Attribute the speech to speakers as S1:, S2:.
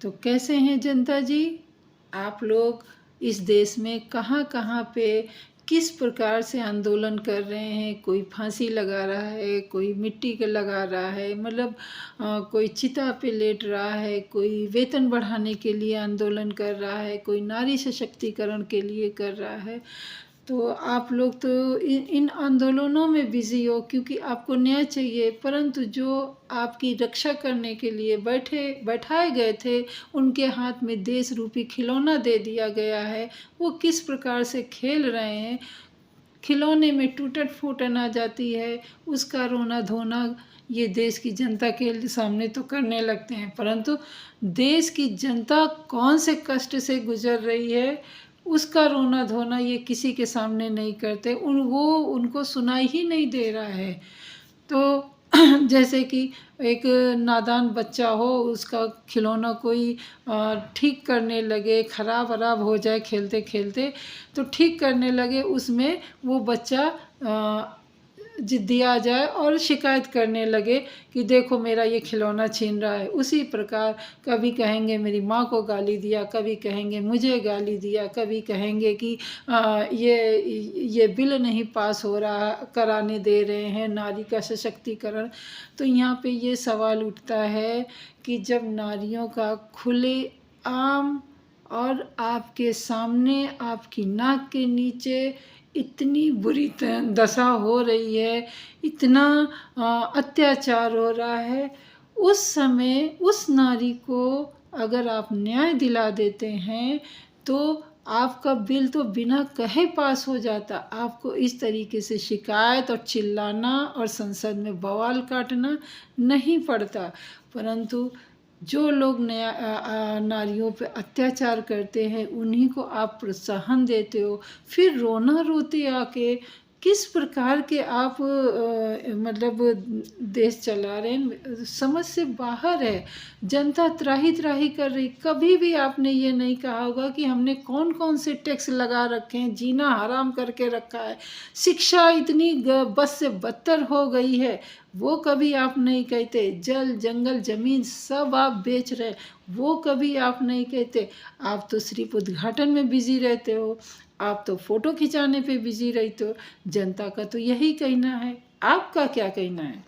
S1: तो कैसे हैं जनता जी? आप लोग इस देश में कहाँ-कहाँ पे किस प्रकार से आंदोलन कर रहे हैं? कोई फांसी लगा रहा है, कोई मिट्टी के लगा रहा है, मतलब कोई चिता पे लेट रहा है, कोई वेतन बढ़ाने के लिए आंदोलन कर रहा है, कोई नारी सशक्तिकरण के लिए कर रहा है। तो आप लोग तो इन आंदोलनों में बिज़ी हो क्योंकि आपको न्याय चाहिए, परंतु जो आपकी रक्षा करने के लिए बैठाए गए थे, उनके हाथ में देश रूपी खिलौना दे दिया गया है। वो किस प्रकार से खेल रहे हैं, खिलौने में टूटन-फूटन आ जाती है, उसका रोना-धोना ये देश की जनता के सामने तो करने लगते हैं, परंतु देश की जनता कौन से कष्ट से गुज़र रही है, उसका रोना-धोना ये किसी के सामने नहीं करते। वो उनको सुनाई ही नहीं दे रहा है। तो जैसे कि एक नादान बच्चा हो, उसका खिलौना कोई ठीक करने लगे, खराब-वराब हो जाए खेलते-खेलते, तो ठीक करने लगे, उसमें वो बच्चा ज़िद्दी आ जाए और शिकायत करने लगे कि देखो मेरा ये खिलौना छीन रहा है। उसी प्रकार कभी कहेंगे मेरी माँ को गाली दिया, कभी कहेंगे मुझे गाली दिया, कभी कहेंगे कि ये बिल नहीं पास हो रहा, कराने दे रहे हैं नारी का सशक्तिकरण। तो यहाँ पे ये सवाल उठता है कि जब नारियों का खुलेआम और आपके सामने, आपकी नाक के नीचे इतनी बुरी दशा हो रही है, इतना अत्याचार हो रहा है, उस समय उस नारी को अगर आप न्याय दिला देते हैं तो आपका बिल तो बिना कहे पास हो जाता। आपको इस तरीके से शिकायत और चिल्लाना और संसद में बवाल काटना नहीं पड़ता। परंतु जो लोग नारियों पे अत्याचार करते हैं, उन्हीं को आप प्रोत्साहन देते हो, फिर रोना रोते आके किस प्रकार के आप मतलब देश चला रहे हैं, समझ से बाहर है। जनता त्राही-त्राही कर रही। कभी भी आपने ये नहीं कहा होगा कि हमने कौन-कौन से टैक्स लगा रखे हैं, जीना हराम करके रखा है, शिक्षा इतनी बस से बदतर हो गई है, वो कभी आप नहीं कहते। जल, जंगल, ज़मीन सब आप बेच रहे, वो कभी आप नहीं कहते। आप तो सिर्फ उद्घाटन में बिज़ी रहते हो, आप तो फ़ोटो खिंचाने पे बिज़ी रहते हो। जनता का तो यही कहना है। आपका क्या कहना है?